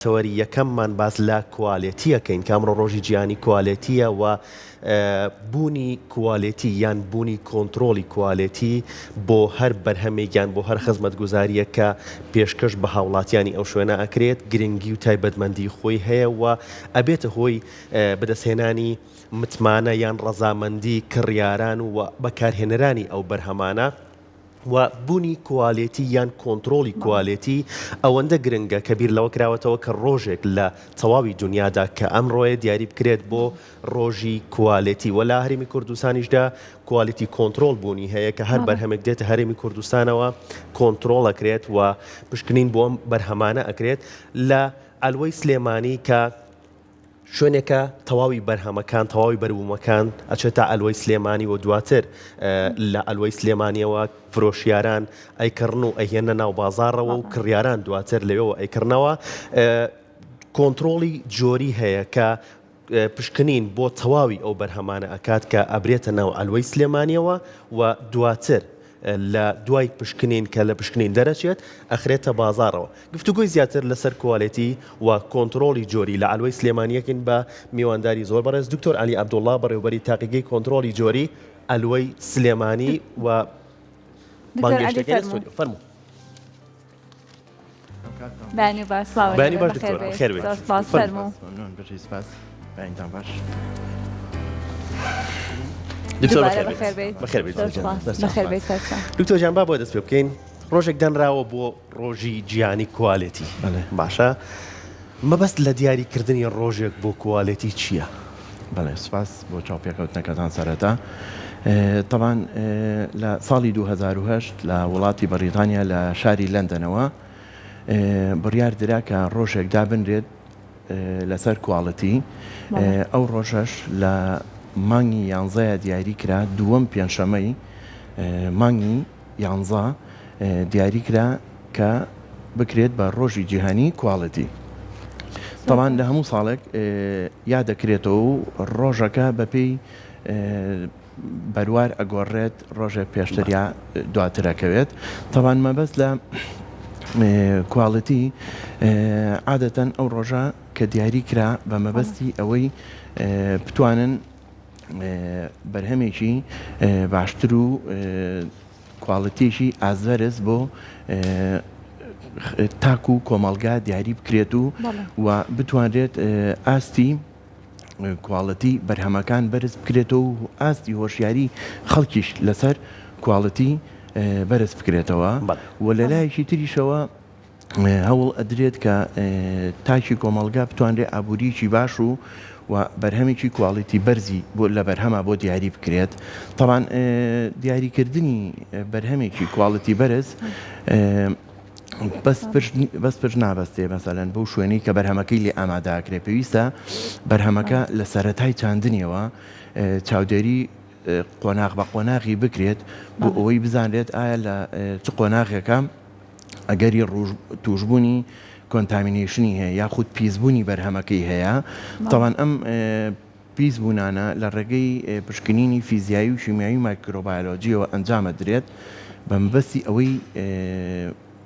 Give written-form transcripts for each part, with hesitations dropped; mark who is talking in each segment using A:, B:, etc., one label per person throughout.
A: تەوەری یەکەممان باز لە کوالێتیەکەین کامڕۆ ڕۆژی جیهانی کوالێتیە و بوونی کوالێتی یان بوونی کۆنتترۆلی کوالێتی بۆ هەر بەرهەمێکیان بۆ هەر خزمەتگوزاریە کە پێشکەش بە هاوڵاتیانی ئەو شوێنە ئەکرێت گرنگی و تایبەتمەندی خۆی هەیە و ئەبێتە هۆی بەدەستهێنانی متمانە یان ڕەزامەندی کڕیاران و بەکارهێنەرانی ئەو بەرهەمانە و بوونی کوالێتی یان کۆنتترۆلی کوالێتی ئەوەندە گرنگە کە بیر لەوە کراوەتەوە کە ڕۆژێک لە تەواوی دنیادا کە ئەمڕۆیە دیاری بکرێت بۆ ڕۆژی کوالێتی وەلا هەرێمی کوردستانیشدا کوالێتی کۆنتترۆل بوونی هەیە کە هەر بەرهەمێک دێتە هەرێمی کوردستانەوە کۆنتترۆل ئەکرێت و پشکنین بۆ ئەم بەرهەمانە ئەکرێت لە ئەلوەی سلێمانی کە شوێنێکە تەواوی بەرهەمەکان تەواوی بەربوومەکان ئەچێتە ئەلوەی سلێمانی و دواتر لە ئەلوەی سلێمانیەوە فرۆشیاران ئەیکردن و ئەهێنە ناو بازارەوە و کڕیاران دواتر لەوێەوە ئەیکردنەوە کۆنتترۆلی جۆری هەیە کە پشکنین بۆ تەواوی ئەو بەرهەمانە ئەکات کە ئەبرێتە ناو ئەلوەی سلێمانیەوە و دواتر لە دوای پشکنین کە لە پشکنین دەرەچێت ئەخرێتە بازارەوە گفتوگوی زیاتر لەسەر کوالێتی و کۆنتترۆلی جۆری لە ئەلوەی سلێمانیەکن بە میوانداری زۆر بەڕێز دکتۆر عەلی عەبدوڵڵا بەڕێوەبەری تاقیگەی کۆنتترۆلی جۆری ئەلوەی سلێمانی و فەرموو
B: بانی باش
A: بانی باش دکتۆر خێر بێت
B: فەرموو
A: دکتۆر دکتۆر جان با بۆ دەست پێ بکەین ڕۆژێک دەنراوە بۆ ڕۆژی جیهانی کوالێتی باشە مەبەست لە دیاریکردنی ڕۆژێک بۆ کوالێتی چییە؟
C: بەڵێ سوپاس بۆ چاوپێکەوتنەکەتان سەرەتا طبعاً لە ساڵی 2010 لە وڵاتی بەریتانیا لە شاری لەندەنەوە بڕیار درا کە ڕۆژێک دابنرێت لەسەر کوالەتی ئەو ڕۆژەش لە مانگی 11 دیاری کرا دووەم پێنجشەمەی مانگی 11 دیاری کرا کە بکرێت بە ڕۆژی جیهانی کوالەتی طبعاً لە هەموو ساڵێک یا دەکرێتەوە و ڕۆژەکە بەپێی بەروار ئەگۆڕێت ڕۆژێک پێشتریا دواترەکەوێت طبعاً مەبەست لە کوالەتی عادەتەن ئەو ڕۆژە کە دیاری کرا بە مەبەستی ئەوەی بتوانن بەرهەمێکی باشتر و کوالەتیشی ئازەرز بۆ تاکو و کۆمەڵگا دیاری بکرێت و بتوانرێت ئاستی کوالەتی بەرهەمەکان بەرز بکرێتەوە و ئاستی هۆشیاری خەڵکیش لەسەر کوالەتی بەرز بکرێتەوە و لە لایەکی تریشەوە هەوڵ ئەدرێت کە تاکی کۆمەڵگا بتوانرێت ئابووریکی باش و بەرهەمێکی کوالێتی بەرزی بۆ لە بەرهەمە بۆ دیاری بکرێت طبعاً دیاریکردنی بەرهەمێکی کوالەتی بەرز بەس پشت نابەستێ مەسەلەن بەو شوێنەی کە بەرهەمەکەی لێ ئامادەکرێ پێویستە بەرهەمەکە لە سەرەتای چاندنیەوە چاودێری قۆناغ بە قۆناغی بکرێت بۆ ئەوەی بزانرێت ئایا لە چ قۆناغێکە ئەگەری توشبوونی کۆنتامینیشنی هەیە یاخود پیسبوونی بەرهەمەکەی هەیە تاوان ئەم پیسبوونانە لە ڕێگەی پشکنینی فیزیایی و شیمیایی مایکرۆبایۆلۆجیەوە ئەنجامە درێت بە مەبەستی ئەوەی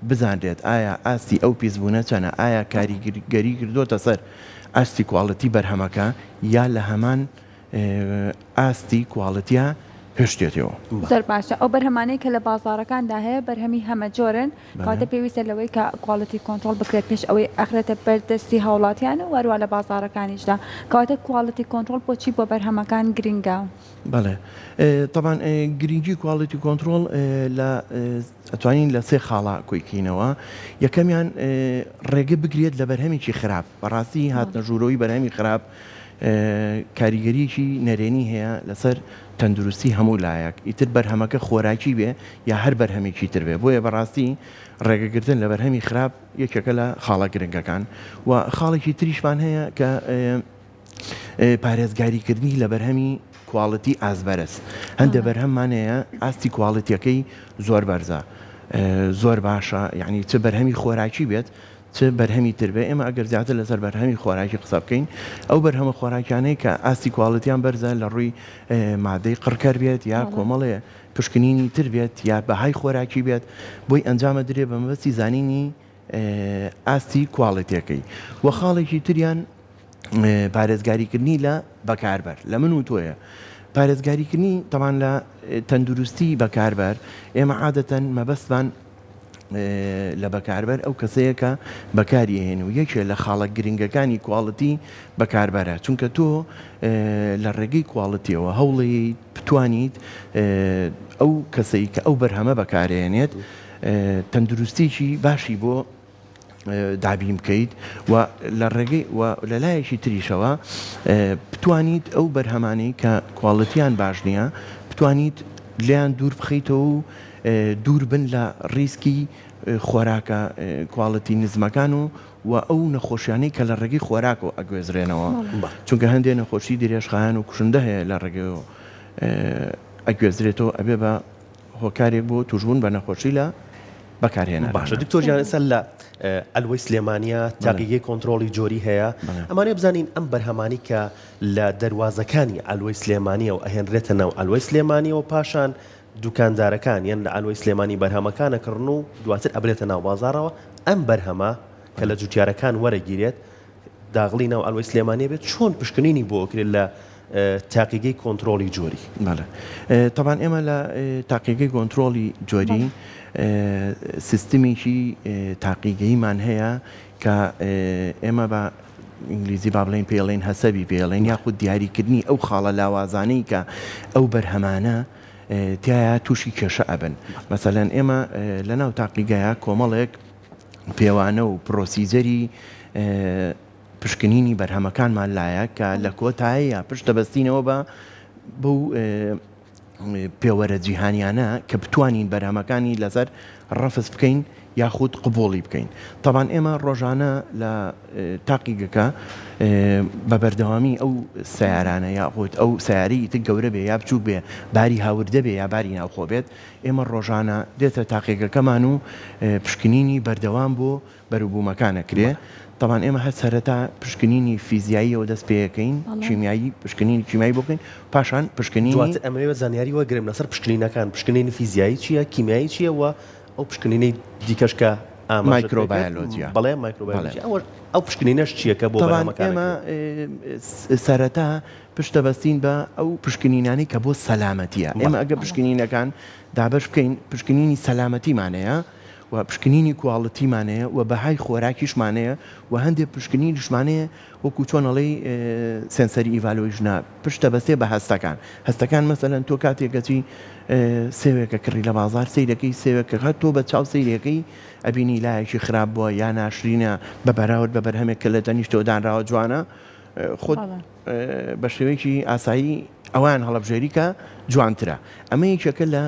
C: بزانرێت ئایا ئاستی ئەو پیسبوونە چەنە ئایا کاریگەری کردوتە سەر ئاستی کوالەتی بەرهەمەکە یا لە هەمان ئاستی کوالەتیە پێشتێتەوە
B: زۆر باشە ئەو بەرهەمانەی کە لە بازارەکاندا هەیە بەرهەمی هەمە جۆرن کاتە پێویستە لەوەی کە کوالەتی کۆنتترۆل بکرێت پێش ئەوەی ئەخرێتە بەردەستی هاوڵاتیانە وەروە لە بازارەکانیشدا کاتە کوالەتی کۆنتترۆل بۆچی بۆ بەرهەمەکان گرنگە
C: بەڵێ طبعاً گرنگی کوالەتی کۆنتترۆل لە ئەتوانین لە سێ خاڵا کۆیکینەوە یەکەمیان ڕێگە بگرێت لە بەرهەمێکی خراپ بەڕاستی هاتنە ژوورەوەی بەرهەمی خراپ کاریگەریەکی نەرێنی هەیە لەسەر تەندروستی هەموو لایەک ئیتر بەرهەمەکە خۆراکی بێ یا هەر بەرهەمێکی تر بێ بۆیە بەڕاستی ڕێگەگرتن لە بەرهەمی خراپ یەکێکە لە خاڵە گرنگەکان و خاڵێکی تریشمان هەیە کە پارێزگاریکردنی لە بەرهەمی کوالەتی ئازبەرز هەندێک بەرهەممان هەیە ئاستی کوالەتیەکەی زۆر بەرزە زۆر باشە یعنی چه بەرهەمی خۆراکی بێت چ بەرهەمی تر بێ ئێمە ئەگەر زیاتر لەسەر بەرهەمی خۆراکی قسە بکەین ئەو بەرهەمە خۆراکیانەی کە ئاستی کوالەتیان بەرزە لە ڕووی مادەی قڕکەر بێت یا کۆمەڵێ پشکنینی تر بێت یا بەهای خۆراکی بێت بۆی ئەنجامە درێ بە مەبەستی زانینی ئاستی کواڵیتەکەی و خاڵێکی تریان پارێزگاریکردنی لە بەکاربەر لە من و تۆیە پارێزگاریکردنی تەمان لە تەندروستی بەکاربەر ئێمە عادەتەن مەبەستمان لە بەکاربەر ئەو کەسەیە کە بەکاری هێن و یەکێ لە خاڵە گرنگەکانی کواڵەتی بەکاربەرە چونکە تۆ لە ڕێگەی کواڵەتیەوە هەوڵی بتوانیت ئەو کەسەی کە ئەو بەرهەمە بەکارێنێت تەندروستیکی باشی بۆ دابی بکەیت و لە ڕێگەی و لە لایەکی تریشەوە بتوانیت ئەو بەرهەمانەی کە کواڵەتیان باش نییە بتوانیت لیان دوور بخەیتەوە و دوور بن لە ڕیسکی خۆراکە کواڵەتی نزمەکان و ئەو نەخۆشیانەی کە لە ڕێگەی خۆراکەوە ئەگوێزرێنەوە چونکە هەندێک نەخۆشی درێژخایەن و کوشندە هەیە لە ڕێگەیەوە ئەگوێزرێتەوە ئەبێ بە هۆکارێک بۆ توشبوون بە نەخۆشی لە بەکارهێنە
A: باشە دکتۆر ئێستا لە ئەلوەی سلێمانیا تاقیگەی کۆنتترۆلی جۆری هەیە ئەمانێ بزانین ئەم بەرهەمانی کە لە دەواازەکانی ئەلوەی سلێمانیە و ئەهێنرێتە ناو ئەلوەی سلێمانیەوە پاشان دوکاندارەکان یان لە ئەلوەی سلێمانی بەرهەمەکانەکردن و دواتر ئەبرێتە ناو بازارەوە ئەم بەرهەمە کە لە جوتیارەکان وەرەگیرێت داغڵی ناو ئەلوەی سلێمانی بێت چۆن پشکنینی بۆ ئۆکرێت لە تاقیگەی کۆنتترۆلی جۆری
C: طبعاً ئێمە لە تاقیگەی کۆنتترۆلی جۆری سیستمیشی تاقیگەیمان هەیە کە ئێمە بە ئینگلیزی با بڵێن پێڵێن هەسەبی پێڵێن یاخود دیاریکردنی ئەو خاڵە لاوازانەی کە ئەو بەرهەمانە تایە تووشی کێشە ئەبن مەسەلەن ئێمە لە ناو تاقیگایە کۆمەڵێک پێوانە و پرۆسیزەری پشکنینی بەرهەمەکانمان لایە کە لە کۆتاییە پشت دەبەستینەوە بە بەو پێوەرە جیهانیانە کە بتوانین بەرهەمەکانی لەسەر ڕەفز بکەین یاخود قبوڵی بکەین طبعاً ئێمە ڕۆژانە لە تاقیگەکە بە بەردەوامی ئەو سیارانە یاخود ئەو سیاری تر گەورە بێ یا بچوو بێ باری هاوردە بێ یا باری ناوخۆ بێت ئێمە ڕۆژانە دێتە تاقیگەکەمان و پشکنینی بەردەوام بۆ بەروبوومەکانەکرێ طبعاً ئێمە هەر سەرەتا پشکنینی فیزیاییەوە دەست پێەکەین کیمیایی پشکنینی کیمیایی بکەین پاشان پشکنینی
A: ئەمەوێ زانیاری وەگرم لەسەر پشکنینەکان پشکنینی فیزیایی چییە کیمیایی چییە و ئەو پشکنینەی دیکەشکە
C: مایکرۆبایۆلۆجیا
A: بەڵێ مایکرۆبایۆلۆجیا ئەو پشکنینەش چیەکە بۆ
C: ئێمە سەرەتا پشتە بەستین بە ئەو پشکنینانی کە بۆ سەلامەتیە ئێمە ئەگە پشکنینەکان دابش بکەین پشکنینی سەلامەتیمانەیە و پشکنینی کواڵەتیمانەیە و بەهای خۆراکیشمانەیە و هەندێک پشکنینیشمانەیە وەکو چۆنەڵی سنسەری ئیڤالۆژنا پشتە بەستێ بە هەستەکان مەسەلەن تۆ کاتێکەچی سێوێکە کڕی لە بازار سیرەکەی سێوێکە تۆ بە چاو سیرەکەی ئەبینی لایەکی خراپ بووە یا ناشرینە بە بەراورد بە بەرهەمێک کە لە تەنیشتەوە دانراوە جوانە خۆت بە شێوەیەکی ئاسایی ئەوان هەڵەبژێریکە جوانترە ئەمە یەکێکە لە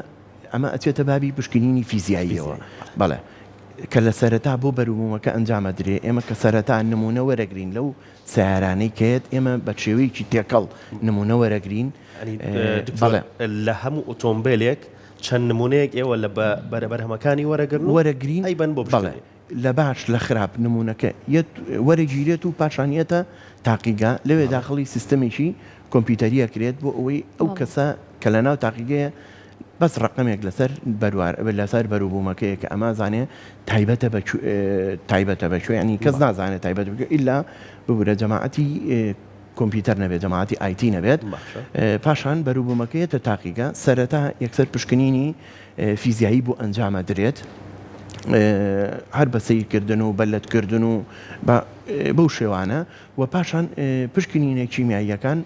C: ئەمە ئەچێتە بابی پشکنینی فیزیاییەوە بەڵێ کە لە سەرەتا بۆ بەروبوومەکە ئەنجامە درێ ئێمە کە سەرەتا نمونە وەرەگرین لەو سیارانەی کێت ئێمە بە شێوەیەکی تێکەڵ نمونە وەرەگرین
A: لە هەموو ئۆتۆمبیلێک چەند نمونەیەک ئێوە لە بەرهەمەکانی وەرەگرین
C: ئەیبەن بۆ بڵێ لە باش لە خراپ نمونونەکە وەرەگیرێت و پاشانیەتە تاقیگا لەوێ داخڵی سیستەمێکی کۆمپیوتەریە کرێت بۆ ئەوەی ئەو کەسە کە لە ناو تاقیگەیە بەس ڕقمێک لەسەر بەروبوومەکەیە کە ئەمە زانێ تایبەتە بەشوێ ینی کەس نازانێت تایبەت بکە ئیلا ببورە جەماعەتی کۆمپیوتەر نەبێت جەماعەتی ئایتی نەبێت پاشان بەروبوومەکەیەتە تاقیگە سەرەتا یەکسەر پشکنینی فیزیایی بۆ ئەنجامە درێت هەر بە سیرکردن و بەلەتکردن و بەو شێوانە و پاشان پشکنینە کیمیاییەکان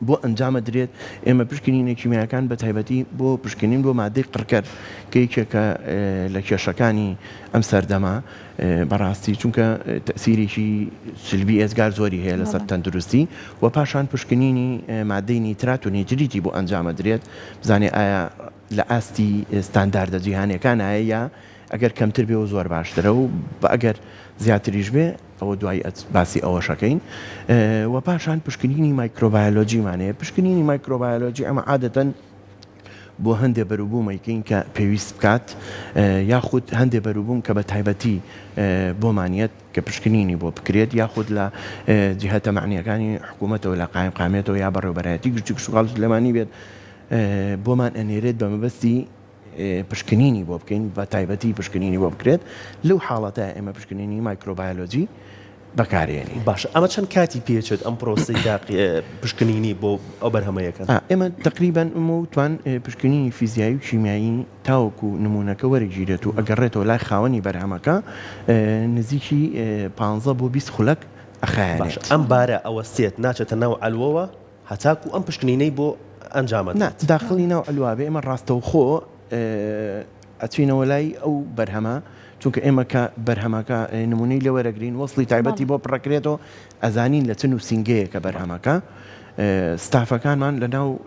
C: بۆ ئەنجامە درێت ئێمە پشکنینە کیمیاکان بە تایبەتی بۆ پشکنین بۆ مادەی قڕکەر کە یەکێکە لە کێشەکانی ئەم سەردەما بەڕاستی چونکە تەسیرێکی سلبی ئێزگار زۆری هەیە لەسەر تەندروستی و پاشان پشکنینی مادەی نیترات و نیتریتی بۆ ئەنجامە درێت بزانێ ئایا لە ئاستی ستانداردە جیهانیەکان هەیە یا ئەگەر کەمتر بێ و زۆر باشترە و ئەگەر زیاتریش بێ ئەوە دوای باسی ئەوەشەکەین و پاشان پشکنینی مایکرۆبایۆلۆجیمانەیە پشکنینی مایکرۆبایۆلۆجی ئەمە عادەتەن بۆ هەندێک بەروبوومەکەین کە پێویست بکات یاخود هەندێک بەروبووم کە بە تایبەتی بۆمانیەت کە پشکنینی بۆ بکرێت یاخود لە جیهەتە معنیەکانی حکوومەتەوە لە قایمقامێتەوە یا بەڕێوەبەرایەتی گشتی شغال سلێمانی بێت بۆمان ئەنێرێت بە مەبەستی پشکنینی بۆ بکەین بە تایبەتی پشکنینی بۆ بکرێت لەو حاڵەتە ئێمە پشکنینی مایکرۆبایۆلۆجی بەکارێنی.
A: باش ئەمە چەند کاتی پێچێت ئەم پرۆسی پشکنینی بۆ ئەو بەرهەمەیەکەن؟
C: ئێمە تقریبان توان پشکنینی فیزیایی و شیمیایی تاوەکو نمونونەکە وەرەگیرێت و ئەگەڕێتەوە لای خاوەنی بەرهەمەکە نزیکی 15 بۆ 20 خولەک ئەخایێنێت.
A: ئەم بارە ئەوەستێت ناچێتە ناو ئەلوەوە هەتاکو ئەم پشکنینەی بۆ ئەنجامەت
C: داخلی ناو ئەلوابێ ئێمە ڕاستەوخۆ ئەچینەوە لای ئەو بەرهەمە چونکە ئێمە کە بەرهەمەکە نمونەی لە وەرەگرین وەصلی تایبەتی بۆ پڕەکرێتەوە ئەزانین لە چن و سینگەیە کە بەرهەمەکە ستافەکانمان لە ناو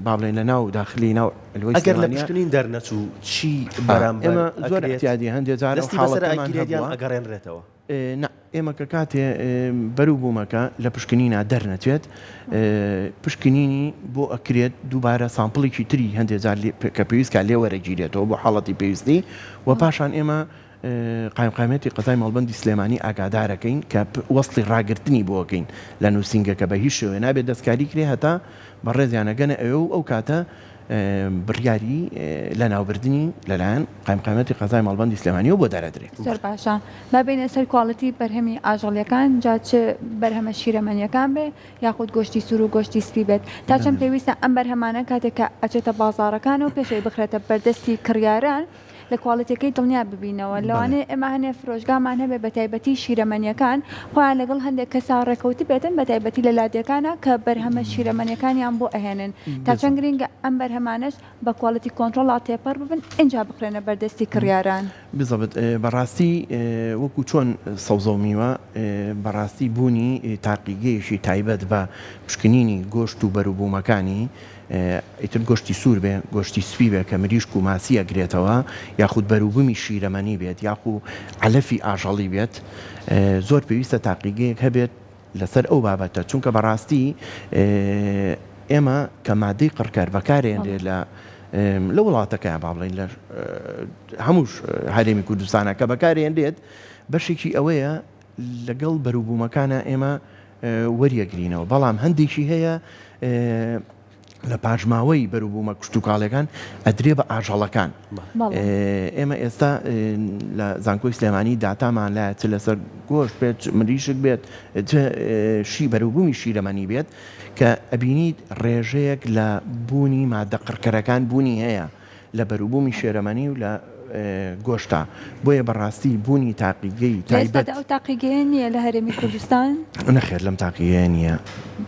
C: با بڵێن لە ناو داخلی ناو
A: ئەگەر لە پشکنین دەرنەچوو چی بەرامبەر
C: ئێمە زۆر احتیاجی هەندێک جارە
A: حاڵەتەمان ئەگەڕێنرێتەوە.
C: ئێمە کە کاتێ بەرەو بوومەکە لە پشکنینە دەرنەچێت پشکنینی بۆ ئەکرێت دووبارە سامپڵێکی تری هەندێک جار کە پێویستکە لێ وەرەگیرێتەوە بۆ حاڵەتی پێویستی و پاشان ئێمە قایمقامەتی قەزای مەڵبەندی سلێمانی ئاگادارەکەین کە وەصلی ڕاگررتنی بۆکەین لە نووسنگەکە بە هیچ شوێ نابێت دەستکاری کرێ هەتا بەڕێزیانەگەنە ئەوێ و ئەو کاتە بڕیاری لە ناوبردننی لەلایەن قایمقامەتی قەزای مەڵبەندی سلێمانیەوە بۆ دەرەدرێت.
B: زۆر باشە مابینە سەر کواڵەتی بەرهەمی ئاژەڵیەکان جا چ بەرهەمە شیرەمەنیەکان بێ یاخود گۆشتی سوور و گۆشتی سپی بێت تا چەند پێویستە ئەم بەرهەمانە کاتێک کە ئەچێتە بازاڕەکان و پێشەوەی بخرێتە بەردەستی کڕیاران لە کواڵەتەکەی دڵنیا ببینەوە لەوانەیە ئێمە هەنێ فرۆژگامان هەبێ بە تایبەتی شیرەمەنیەکان خۆیان لەگەڵ هەندێک کەسا ڕێکەوتی بێتن بە تایبەتی لە لادیەکانە کە بەرهەمە شیرەمەنیەکانیان بۆ ئەهێنن تا چەند گرنگە ئەم بەرهەمانش بە کواڵەتی کۆنتڕۆڵا تێپەڕ ببن اینجا بخرێنە بەردەستی کڕیاران.
C: بزەبێت بەڕاستی وەکو چۆن سەوزە و میوە بەڕاستی بوونی تاقیگەیەشی تایبەت بە پشکنینی گۆشت و بەروبوومەکانی ئیتر گۆشتی سوور بێ گۆشتی سپی بێ کە مریشک و ماسی ئەگرێتەوە یاخود بەروبوومی شیرەمەنی بێت یاخو علەفی ئاژەڵی بێت زۆر پێویستە تاقیگەیەک هەبێت لەسەر ئەو بابەتە چونکە بەڕاستی ئێمە کە مادەی قڕکار بەکارێنرێ لە وڵاتەکە با بڵێن لە هەمووش هەرێمی کوردستانە کە بەکارێنرێت بەشێکی ئەوەیە لەگەڵ بەروبوومەکانە ئێمە وەریەگرینەوە بەڵام هەندێکی هەیە لە پاژماوەی بەروبوومە کشتتوکاڵەکان ئەدرێ بە ئاژەڵەکان. ئێمە ئێستا لە زانکۆی سلێمانی داتامان لایە چ لەسەر گۆشت بێت مریشک بێت شی بەروبوومی شیرەمەنی بێت کە ئەبینیت ڕێژەیەک لە بوونی مادە قڕکەرەکان بوونی هەیە لە بەروبوومی شێرەمەنی و لە گۆشتا بۆیە بەڕاستی بوونی تاقیگەی
B: تایبەت ئەو تاقیگەیە نییە لە هەرێمی کوردستان
C: نەخێر لەم تاقیگەیە نییە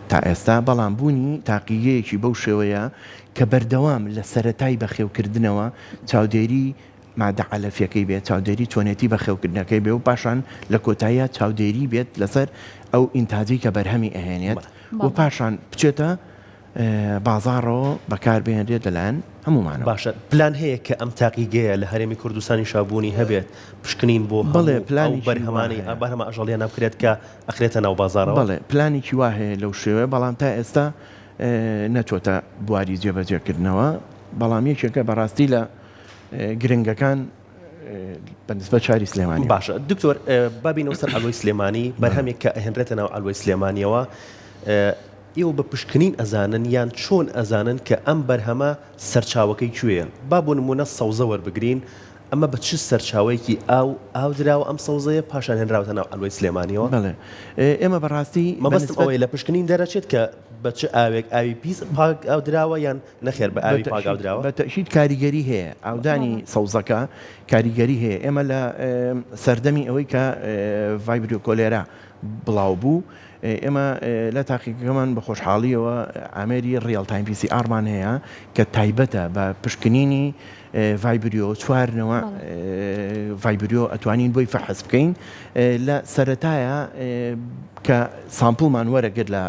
C: تا ئێستا بەڵام بوونی تاقیگەیەکی بەو شێوەیە کە بەردەوام لە سەرەتای بەخێوکردنەوە چاودێری مادە علەفیەکەی بێت چاودێری چۆنێتی بەخێوکردنەکەی بێ و پاشان لە کۆتاییە چاودێری بێت لەسەر ئەو ئینتاجی کە بەرهەمی ئەهێنێت و پاشان بچێتە بازاڕەوە بەکاربێنرێت لەلایەن هەمومانە.
A: باشە پلان هەیە کە ئەم تاقیگەیە لە هەرێمی کوردستانی شابوونی هەبێت پشکنین بۆ
C: بڵێ پلانی
A: بەرهەمانی بەرهەمە ئەژەڵیان ناوکرێت کە ئەخرێتە ناو بازاڕەوە.
C: بڵێ پلانێکی وا هەیە لەو شێوەیە بەڵام تا ئێستا نەچۆتە بواری جێبەجێکردنەوە بەڵام یەکێکە بەڕاستی لە گرنگەکان بەنسبە چاری سلێمانی.
A: باشە دکتۆر بابینەوە سەر ئەلوەی سلێمانی بەرهەمێک کە ئەهێنرێتە ناو ئەلوەی سلێمانیەوە ئێوە بە پشکنین ئەزانن یان چۆن ئەزانن کە ئەم بەرهەمە سەرچاوەکەی کوێیە با بۆ نمونە سەوزە وەربگرین ئەمە بە چ سەرچاوەیەکی ئاو دراوە ئەم سەوزەیە پاشان هێنراوەتە ناو ئەلوەی سلێمانیەوە.
C: بەڵێ ئێمە بەڕاستی
A: مەبەستم ئەوەیە لە پشکنین دەرەچێت کە بە چ ئاوێک ئاوی پیس پاک ئاو دراوە یان نەخێر بە ئاوی پاک ئاو دراوە.
C: بە تەشید کاریگەری هەیە ئاودانی سەوزەکە کاریگەری هەیە ئێمە لە سەردەمی ئەوەی کە ڤایبریۆ کۆلێرا بڵاو بوو ئێمە لە تاقیەکەمان بە خۆشحاڵیەوە ئامێری ڕیال تایم پیسی ئارمان هەیە کە تایبەتە بە پشکنینی ڤایبریۆ چوارنەوە ڤایبریۆ ئەتوانین بۆی فەحس بکەین لە سەرەتایە کە سامپڵمان وەرەگرت لە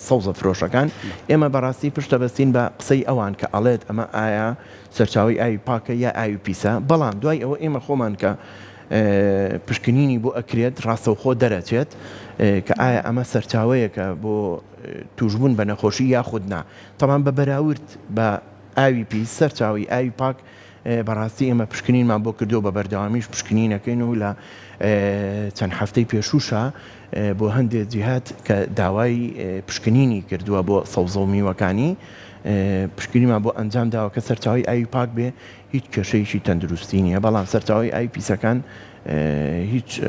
C: سەوزە فرۆشەکان ئێمە بەڕاستی پشتە بەستین بە قسەی ئەوان کە ئەڵێت ئەمە ئایا سەرچاوی ئاوی پاکە یا ئاوی پیسە بەڵام دوای ئەوە ئێمە خۆمان کە پشکنینی بۆ ئەکرێت ڕاستەوخۆ دەرەچێت کە ئایا ئەمە سەرچاوەیەکە بۆ توشبوون بە نەخۆشی یاخودنا تەمان بە بەراورد بە ئاوی پیس سەرچاوی ئاوی پاک بەڕاستی ئێمە پشکنینمان بۆ کردو بە بەردەوامیش پشکنینەکەین و لە چەند هەفتەی پێشوشە بۆ هەندێک جیهات کە داوای پشکنینی کردووە بۆ سەوزە و میوەکانی پشکنیمان بۆ ئەنجام داوە کە سەرچاوی ئاوی پاک بێ هیچ کێشەیەکی تەندروستی نییە بەڵام سەرچاوی ئاوی پیسەکان هیچ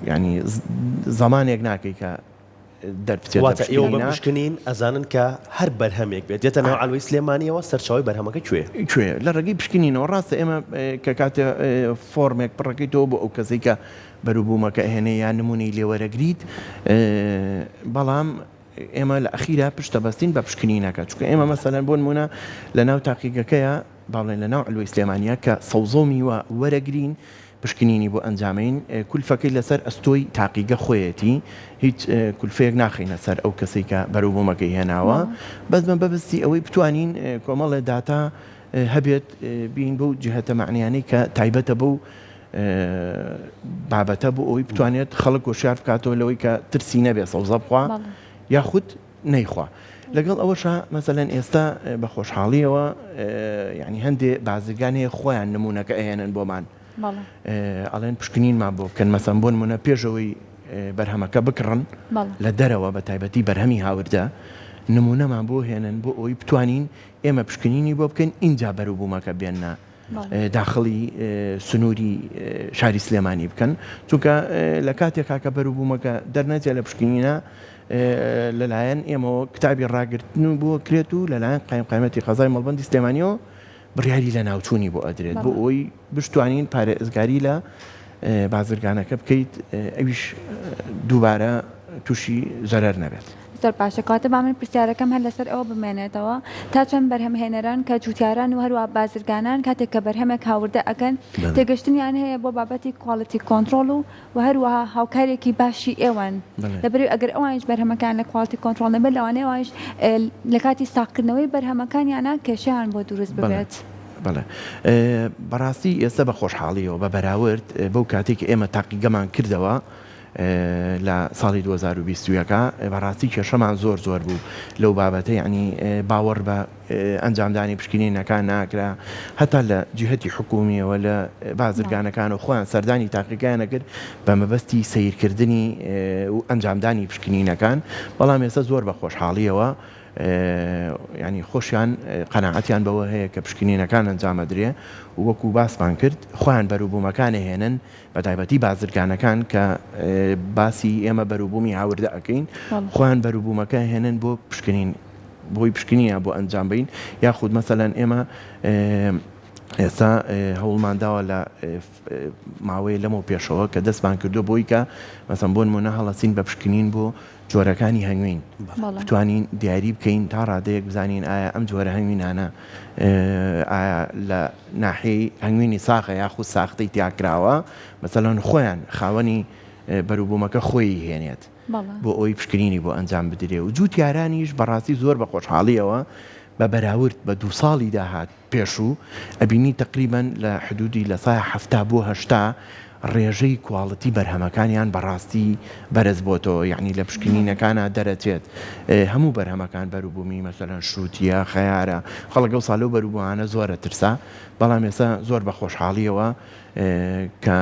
C: ینی زمانێک ناکەی کە
A: واتە ئێوە بە پشکنین ئەزانن کە هەر بەرهەمێک بێت دێتە ناو ئەلوەی سلێمانیەوە سەرچاوی بەرهەمەکە کوێ
C: لە ڕێگەی پشکنینەوە ڕاستە ئێمە کە کاتە فۆرمێک پڕەکەیتەوە بۆ ئەو کەسەی کە بەروبوومەکە هێنەیە یان نمونەی لێوەرەگریت بەڵام ئێمە لە ئەخیرا پشتە بەستین بە پشکنینەکە چونکە ئێمە مەسەلەن بۆ نمونە لە ناو تاقیگەکەیە باڵێن لە ناو ئەلوەی سلێمانیە کە سەوزۆمی وەرەگرین پشکنینی بۆ ئەنجامین کولفەکەی لەسەر ئەستۆی تاقیگە خۆیەتی هیچ کولفەیەک ناخینە سەر ئەو کەسێک کە بەروبوومەکەی هێناوە بەسمە بەبستی ئەوەی بتوانین کۆمەڵێ داتا هەبێت بین بەو جهەتە معنیانەی کە تایبەتە بەو بابەتە بۆ ئەوی بتوانێت خەڵک گۆشیار بکاتەوە لەوەی کە ترسی نەبێت سەوزە بخوا یاخود نەیخوا لەگەڵ ئەوەشە مەسەلەن ئێستا بە خۆشحاڵیەوە ینی هەندێک بازرگان هەیە خۆیان نمونونەکە ئەهێنن بۆمان ئەڵێن پشکنینمان بۆ بکەن مەسەن بۆ نمونە پێشەوەی بەرهەمەکە بکڕن لە دەرەوە بە تایبەتی بەرهەمی هاوردە نمونەمان بۆ هێنن بۆ ئەوی بتوانین ئێمە پشکنینی بۆ بکەین اینجا بەروبوومەکە بێننا داخڵی سنووری شاری سلێمانی بکەن چونکە لە کاتێکا کە بەروبوومەکە دەرنەچێت لە پشکنینە لەلایەن ئێمەوە کتابی ڕاگرتن بۆ کرێت و لەلایەن قایمەتی قەزای مەڵبەندی سلێمانیەوە بڕیاری لە ناوچوونی بۆ ئەدرێت بۆ ئەوی بشتوانین پارێزگاری لە بازرگانەکە بکەیت ئەویش دووبارە تووشی زەرەر نەبێت.
B: زۆر باشە کاتە با من پرسیارەکەم هەر لەسەر ئەوە بمێنێتەوە تا چەند بەرهەمهێنەران کە جوتیاران و هەروە بازرگانان کاتێک کە بەرهەمێک هاوردە ئەکەن تێگەشتنیان هەیە بۆ بابەتی کوالتی کۆنتترۆل و هەروەها هاوکارێکی باشی ئێوەن لەبەر ئەگەر ئەوانش بەرهەمەکان لە کوالتی کۆنتترۆل نەبێت لەوانەیەوانش لە کاتی ساقکردنەوەی بەرهەمەکانیانە کێشیان بۆ دروست ببێت.
C: بەڵێ بەڕاستی ئێستا بە خۆشحاڵیەوە بە بەراورد بەو کاتێک ئێمە تاقیگەمان کردەوە لە ساڵی 2020ەکە بەڕاستی کێشەمان زۆر بوو لەو بابەتە ینی باوەڕ بە ئەنجامدانی پشکنینەکان ناکرا هەتا لە جهەتی حکومیەوە لە بازرگانەکان و خۆیان سەردانی تاقیەکانە کرد بە مەبەستی سیرکردنی و ئەنجامدانی پشکنینەکان بەڵام ئێستا زۆر بە خۆشحاڵیەوە ینی خۆشیان قەناعەتیان بەوە هەیە کە پشکنینەکان ئەنجامەدرێ و وەکو باسمان کرد خۆیان بەروبوومەکانە هێنن بە تایبەتی بازرگانەکان کە باسی ئێمە بەروبوومی هاوردە ئەەکەین خۆیان بەروبوومەکە هێنن بۆ پشکنین بۆی پشکنیە بۆ ئەنجام بین یاخود مەسەلەن ئێمە ئێستا هەوڵمانداوە لە ماوەی لەمەوە پێشەوە کە دەستمان کردو بۆی کە مەسەن بۆ نمونە هەڵەسین بە پشکنین بۆ جۆرەکانی هەنگوین بتوانین دیاری بکەین تا ڕادەیەک بزانین ئایا ئەم جۆرە هەنگوینانە ئایا لە ناحەی هەنگوینی ساخە یاخود ساختەی تیاکراوە مەسەلەن خۆیان خاوەنی بەروبوومەکە خۆی هێنێت بۆ ئەوی پشکنینی بۆ ئەنجام بدرێ و جووتیارانیش بەڕاستی زۆر بە خۆشحاڵیەوە بە بەراورد بە 2 ساڵی داهات پێشوو ئەبینی تقریبان لە حدودی لە سای 70 بۆ 80 ڕێژەی کوواڵەتی بەرهەمەکانیان بەڕاستی بەرز بۆتەوە یعنی لە پشکنینەکانە دەرەچێت هەموو بەرهەمەکان بەروبوومی مەسەلەن شروتیە خەیارە خەڵک ئەو ساڵە بەروبووانە زۆرە ترسا بەڵام ئێستا زۆر بە خۆشحاڵیەوە کە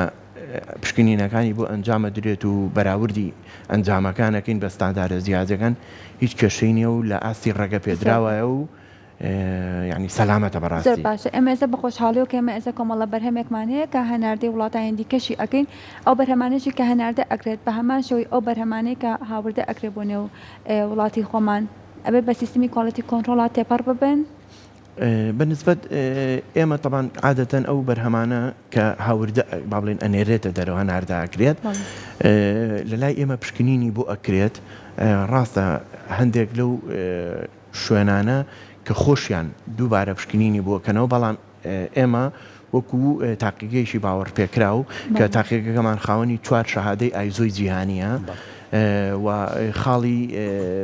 C: پشکنینەکانی بۆ ئەنجامە درێت و بەراوردی ئەنجامەکانەکەین بە ستاندارە زیادەکەن هیچ کێشەی نییە و لە ئاستی ڕێگە پێدراوایە و ینی سەلامەتە بەڕاستی
B: زۆر باشە ئێمە ئێستا بە خۆشحاڵی و کە ئێمە ئێستا کۆمەڵە بەرهەمێکمان هەیە کە هەناردەی وڵاتە هێندیکەشی ئەکەین ئەو بەرهەمانێکی کە هەناردە ئەکرێت بە هەمان شەوەی ئەو بەرهەمانەی کە هاوردە ئەکرێت بۆ نێو وڵاتی خۆمان ئەبێ بە سیستمی کوالتی کۆنتترۆڵات تێپەڕ ببن
C: بەنسبەت ئێمە طبعاً عادەتەن ئەو بەرهەمانە کە هاوردە با بڵێن ئەنێرێتە دەرەوە هەناردە ئەکرێت لەلای ئێمە پشکنینی بۆ ئەکرێت ڕاستە هەندێک لەو شوێنانە کە خۆشیان دووبارە پشکنینی بۆکەنەوە بەڵام ئێمە وەکو تاقیگەیشی باوەڕ پێکرا و کە تاقیگەکەمان خاوەنی 4 شەهادەی ئایزۆی جیهانیە و خاڵی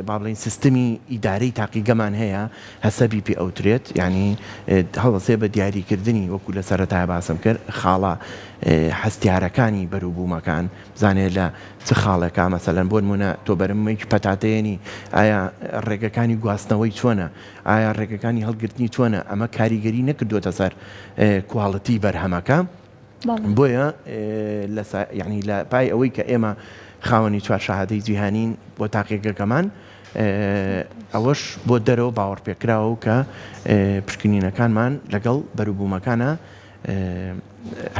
C: با بڵێن سیستمی ئیدارەی تاقیگەمان هەیە هەسەبی پێ ئەوترێت یعنی هەڵەسێ بە دیاریکردنی وەکو لە سەرەتای باسم کرد خاڵە هەستیارەکانی بەروبوومەکان بزانێت لە چ خاڵێکا مەسەلەن بۆ نمونە تۆ بەرممەیەکی پەتاتەیەنی ئایا ڕێگەکانی گواستنەوەی چۆنە ئایا ڕێگەکانی هەڵگرتنی چۆنە ئەمە کاریگەری نەکردوتە سەر کوواڵەتی بەرهەمەکە بۆیە یعنی لە پای ئەوەی کە ئێمە خاوەنی 4 شەهادەی جیهانین بۆ تاقیگەکەمان ئەوەش بۆ دەرەوە باوەڕ پێکراوە کە پشکنینەکانمان لەگەڵ بەروبوومەکانە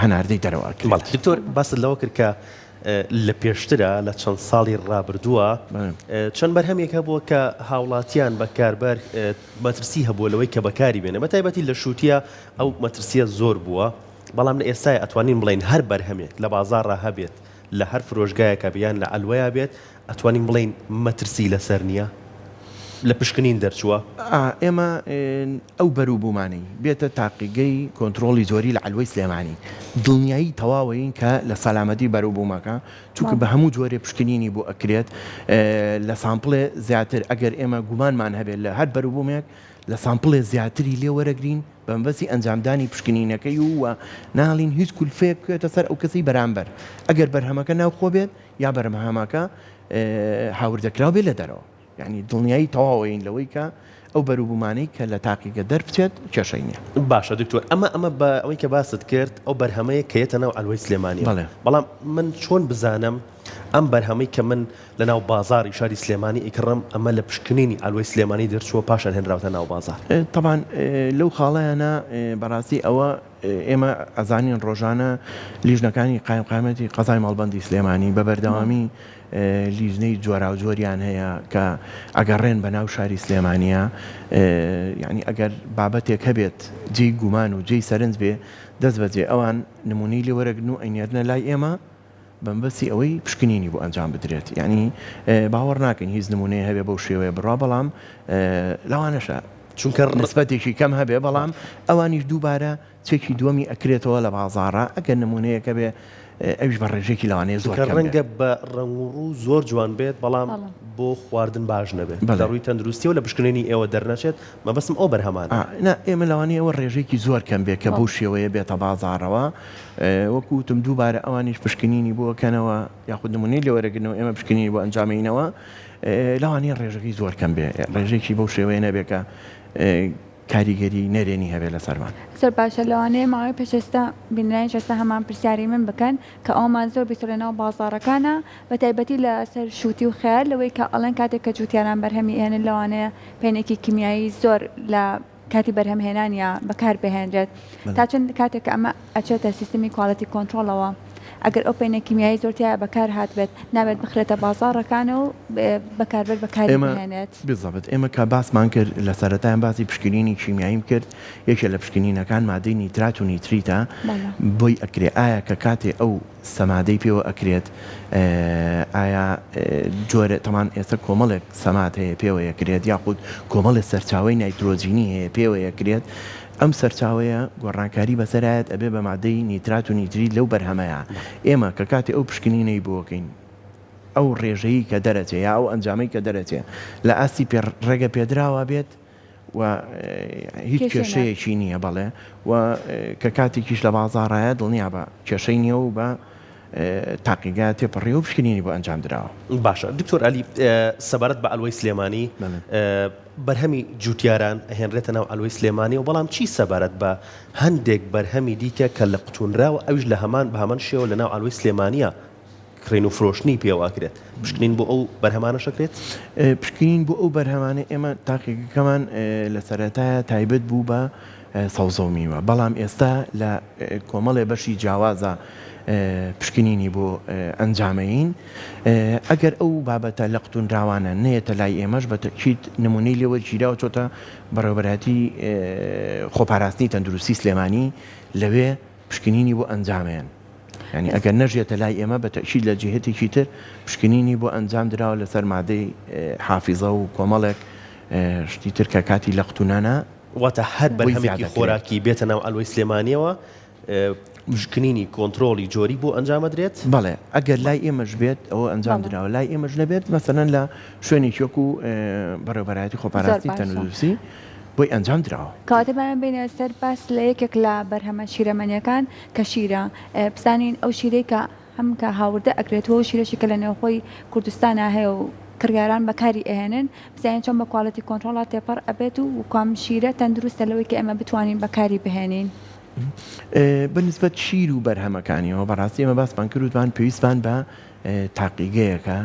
C: هەناردەی دەرەوە
A: بەڵێ دکتۆر باست لەوە کرد کە لە پێشترە لە چەند ساڵی ڕابردووە چەند بەرهەمێکە بووە کە هاوڵاتیان بەکاربەر مەترسی هەبووە لەوەی کە بەکاری بێنە بە تایبەتی لە شووتیە ئەو مەترسیە زۆر بووە بەڵام لە ئێستای ئەتوانین بڵین هەر بەرهەمێک لە بازاڕە هەبێت لە هەر فرۆژگایەکە بیان لە ئەلوەیە بێت ئەتوانین بڵین مەترسی لەسەر نییە لە پشکنین دەرچووە
C: ئێمە ئەو بەروبوومانی بێتە تاقیگەی کۆنتترۆلی زۆری لە ئەلوەی سلێمانی دڵنیایی تەواوین کە لە سەلامەتی بەروبوومەکە چونکە بە هەموو جۆرێ پشکنینی بۆ ئەکرێت لە سامپڵێ زیاتر ئەگەر ئێمە گومانمان هەبێت لە هەر بەروبوومێک لە سامپڵێ زیاتری لێ وەرەگرین بەمبەسی ئەنجامدانی پشکنینەکەی وە ناڵین هیچ کولفێک بکوێتە سەر ئەو کەسی بەرامبەر ئەگەر بەرهەمەکە ناوخۆ بێت یا بەرهەمەکە هاوردەکراو بێت لە دەرەوە یعنی دڵنیایی تەواوین لەوەی کە ئەو بەروبوومانەی کە لە تاقیگە دەربچێت کێشەی نییە
A: باشە دکتۆر ئەمە بە ئەوەی کە باست کرد ئەو بەرهەمەیە کەیەتە ناو ئەلوەی سلێمانی بەڵام من چۆن بزانم ئەم بەرهەمەی کە من لە ناو بازاری شاری سلێمانی ئیکڕم ئەمە لە پشکنینی ئەلوەی سلێمانی دەرچووە پاشان هێنراوتە ناو بازار
C: طبعاً لەو خاڵەیانە بەڕاستی ئەوە ئێمە ئەزانین ڕۆژانە لیژنەکانی قایمەتی قەزای ماڵبەندی سلێمانی بە بەردەوامی لیژنەی جۆرا و جۆریان هەیە کە ئەگەڕێن بە ناو شاری سلێمانیە یعنی ئەگەر بابەتێک هەبێت جێی گومان و جێی سەرنج بێ دەست بەجێ ئەوان نمونەی لێوەرەگرن و ئەینێرنە لای ئێمە بەمبەسی ئەوەی پشکنینی بۆ ئەنجام بدرێت یعنی باوەڕ ناکەین هیچ نمونەیە هەبێ بەو شێوەیە بڕوا بەڵام لەوانەشە چونکە نسبەتێکی کەم هەبێ بەڵام ئەوانیش دووبارە چێکی دووەمی ئەکرێتەوە لە بازاڕە ئەگەر نمونەیەکە بێ ئەوش بە ڕێژێکی لەوانەیە زۆر
A: ڕەنگە بە ڕەنگوڕوو زۆر جوان بێت بەڵام بۆ خواردن باش نەبێت ڕووی تەندروستی و لە پشکنینی ئێوە دەرنەچێت مەبەستم ئەو بەرهەمان
C: ئێمە لەوانەیە ئەوە ڕێژێکی زۆر کەم بێت کە بەو شێوەیە بێتە بازاڕەوە وەکوتم دووبارە ئەوانیش پشکنینی بۆکەنەوە یاخود نمونەی لێوەرەگرنەوە ئێمە پشکنینی بۆ ئەنجامینەوە لەوانەیە ڕێژەکەی زۆر کەم بێ ڕێژێکی بەو شێوەیە نەبێکە کاریگەری نەرێنی هەبێت لە سەرمان
B: زۆر باشە لەوانەیە ماوەی پێشێستا بینرانی شەستە هەمان پرسیاری من بکەن کە ئەومان زۆر بیستۆ لە ناو بازاڕەکانە بە تایبەتی لە سەر شووتی و خێر لەوەی کە ئەڵەن کاتێک کە جووتیاران بەرهەمی هێنن لەوانەیە پێنێکی کیمیایی زۆر لە کاتی بەرهەمهێنانیە بەکار بهێنرێت تا چەند کاتێک کە ئەمە ئەچێتە سیستمی کواڵەتی کۆنتترۆلەوە ئەگەر ئەو پێنە کیمیایی زۆرتیایە بەکار هاتبێت نابێت بخرێتە بازاڕەکانە و بەکاربێت بەکاری بهێنێت
C: بزەبێت ئێمە کە باسمان کرد لە سەرەتایان باسی پشکنینی کیمیاییم کرد یەکێ لە پشکنینەکان مادەی نیترات و نیتریتە بۆی ئەکرێ ئایا کە کاتێ ئەو سەمادەی پێوە ئەکرێت ئایا جۆرە تەمان ئێستا کۆمەڵێک سەمات هەیە پێوە یەکرێت یاخود کۆمەڵی سەرچاوی نایترۆجینی هەیە پێوە یەکرێت ئەم سەرچاوەیە گۆڕانکاری بەسەرایەت ئەبێ بە مادەی نیترات و نیتری لەو بەرهەمەیە ئێمە کە کاتی ئەو پشکنینەی بۆکەین ئەو ڕێژەیی کە دەرەچێت یا ئەو ئەنجامەی کە دەرەچێت لە ئاستی ڕێگە پێدراوە بێت و هیچ کێشەیەکی نییە بەڵێ و کە کاتێکیش لە بازاڕایە دڵنیا بە کێشەی نییە و بە تاقیگا تێپەڕێ و پشکنینی بۆ ئەنجام درراوە
A: باشە دکتۆر علی سەبارەت بە ئەلوەی سلێمانی بەرهەمی جووتیاران هێنرێتە ناو ئەلوەی سلێمانی و بەڵام چی سەبارەت بە هەندێک بەرهەمی دیکە کە لە قوتونراوە ئەوش لە هەمان بە هەمان شێوە لە ناو ئەلوەی سلێمانیە کڕین و فرۆشتنی پێواکرێت پشکنین بۆ ئەو بەرهەمانە شەکرێت
C: پشکنین بۆ ئەو بەرهەمانە ئێمە تاقیەکەمان لە سەرەتایە تایبەت بوو بە سەوزەومیوە بەڵام ئێستا لە کۆمەڵێ بەشی جیاوازە پشکنینی بۆ ئەنجامەین ئەگەر ئەو بابەتە لە قوتونراوانە نێتە لای ئێمەش بە تەکید نمونەی لێوە گیراوە چۆتە بەڕێوەبەتی خۆپاراستنی تەندروستی سلێمانی لەوێ پشکنینی بۆ ئەنجامێن ینی ئەگەر نەژێتە لای ئێمە بە تەکید لە جێهێتێکی تر پشکنینی بۆ ئەنجام دراوە لەسەر مادەی حافیزە و کۆمەڵێک شتی تر کە کاتی لە قوتونانە
A: واتە هەر بەرهەمێکی خۆراکی بێتە ناو ئەلوەی سلێمانیەوە مشکنینی کۆنتترۆلی جۆری بۆ ئەنجامە درێت
C: بەڵێ ئەگەر لای ئێمەش بێت ئەوە ئەنجام درراوە لای ئێمەش نەبێت مەسەرەن لە شوێنی وەکو بەڕێوەبەرایەتی خۆپاراستی تەندروستی بۆی ئەنجام درراوە
B: کاتێبان بینە سەر باس لە یەکێک لە بەرهەمە شیرەمەنیەکان کە شیرە بزانین ئەو شیرەی کە هەم کە هاوردە ئەکرێتەوە شیرەشی کە لە نێوخۆی کوردستانە هەیە و کڕگاران بەکاری ئەهێنن بزانین چۆن بە کواڵەتی کۆنتترۆڵات تێپەڕ ئەبێت و کام شیرە تەندروستە لەوەی کە ئێمە بتوانین بەکاری بهێنین
C: بەنسبەت شیر و بەرهەمەکانیەوە بەڕاستی ئێمە باسمان کردوان پێویستمان بە تاقیگەیەکە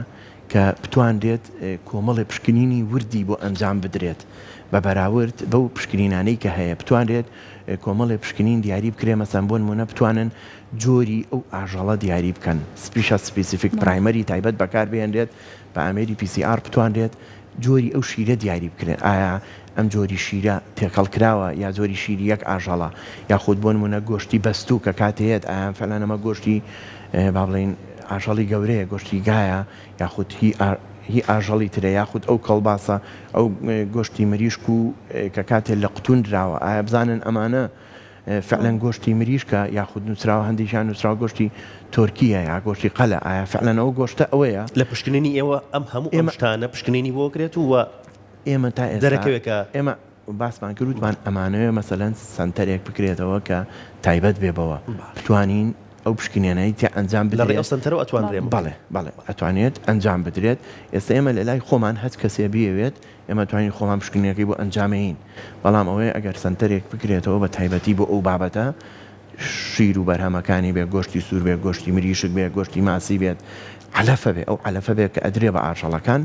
C: کە بتوانرێت کۆمەڵی پشکنینی وردی بۆ ئەنجام بدرێت بە بەراورد بەو پشکنینانەی کە هەیە بتوانرێت کۆمەڵی پشکنین دیاری بکرێ مەسەن بۆ نمونە بتوانن جۆری ئەو ئاژەڵە دیاری بکەن سپیشە سپیسیفیک پرایمەری تایبەت بەکار بێنرێت بە ئامێری PCR بتوانرێت جۆری ئەو شیرە دیاری بکرێن ئایا ئەم جۆری شیرە تێکەڵ کراوە یا جۆری شیری یەک ئاژەڵە یاخود بۆ نمونە گۆشتی بەستوو کە کاتێت ئایان فەلان ئەمە گۆشتی با بڵێن ئاژەڵی گەورەیە گۆشتی گایە یاخود هی ئاژەڵی ترە یاخود ئەو کەڵباسە ئەو گۆشتی مریشک و کە کاتێک لە قوتون درراوە ئایا بزانن ئەمانە فعلەن گۆشتی مریشکە یاخود نووسراوە هەندێکیان نووسراوە گۆشتی تۆرکیە یا گۆشتی قەلە ئایا فعلەن ئەو گۆشتە ئەوەیە
A: لە پشکنینی ئێوە ئەم هەموو ئێمەشتانە پشکنینی بۆکرێت و
C: ئێمە تا
A: دەرەکەوێکە
C: ئێمە باسمان کردوتمان ئەمانەوە مەسەلەن سنتەرێک بکرێتەوە کە تایبەت بێبەوە بتوانین ئەو پشکنێنەی تیا ئەنجام
A: لە ڕێ سنتەرەوە ئەتوانرێم
C: بەڵێ ئەتوانێت ئەنجام بدرێت ئێستا ئێمە لە لای خۆمان هەست کەسێ بێوێت ئێمە توانین خۆمان پشکنینەکەی بۆ ئەنجامین بەڵام ئەوەیە ئەگەر سنتەرێک بکرێتەوە بە تایبەتی بۆ ئەو بابەتە شیر و بەرهەمەکانی بێ گۆشتی سوور بێ گۆشتی مریشک بێ گۆشتی ماسی بێت علەفە بێ ئەو علەفە بێت کە ئەدرێ بە ئاژەڵەکان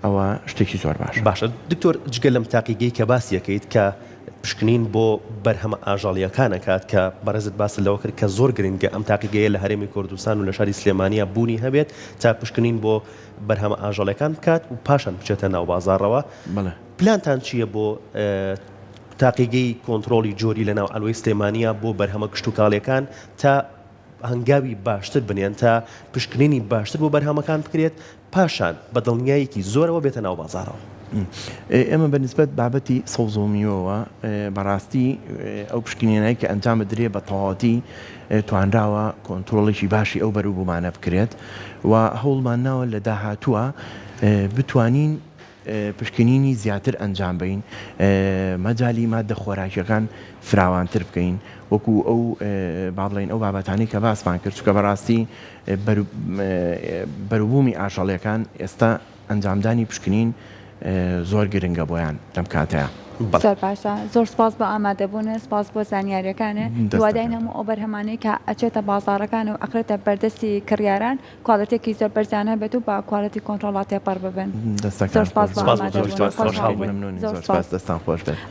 C: ئەوە شتێکی زۆر باشە
A: دکتۆر جگە لەم تاقیگەی کە باسیەکەیت کە پشکنین بۆ بەرهەمە ئاژاڵیەکانە کات کە بەڕێزت باس لەوە کرد کە زۆر گرنگە ئەم تاقیگەیە لە هەرێمی کوردستان و لە شاری سلێمانیا بوونی هەبێت تا پشکنین بۆ بەرهەمە ئاژاڵەکان بکات و پاشان بچێتە ناو بازاڕەوە پلانتان چییە بۆ تاقیگەی کۆنتترۆلی جۆری لە ناو ئەلوی سلێمانیا بۆ بەرهەمە کشت و کاڵیەکان تا هەنگاوی باشتر بنێن تا پشکنینی باشتر بۆ بەرهەمەکان بکرێت پاشان بە دڵنیایەکی زۆرەوە بێتە ناو بازاڕەوە
C: ئێمە بەنسبەت بابەتی سەوزۆمیەوە بەڕاستی ئەو پشکنێنایی کە ئەنجام بدرێ بە تەواوەتی توانراوە کۆنتترۆڵێکی باشی ئەو بەروبوومانە بکرێت و هەوڵمان ناوە لە داهاتووە بتوانین پشکنینی زیاتر ئەنجام بین مەجای مادە خۆراکیەکان فراوانتر بکەین وەکو ئەو با بڵێن ئەو بابەتانی کە باسمان کرد چکە بەڕاستی بەروبوومی ئاژەڵیەکان ئێستا ئەنجامدانی پشکنین زۆر گرنگە بۆیان لەم کاتەیە
B: زۆر باشە زۆر سپاس بە ئامادەبوون سپاس بۆ زانیاریەکانە دووادای هەموو ئەو بەرهەمانەی کە ئەچێتە بازاڕەکان و ئەقرێتە بەردەستی کڕیاران کوالەتێکی زۆر بەرزانە بێت و بە کوالەتی کۆنتترۆڵات تێپەڕ ببن
C: دەستان خۆش بێت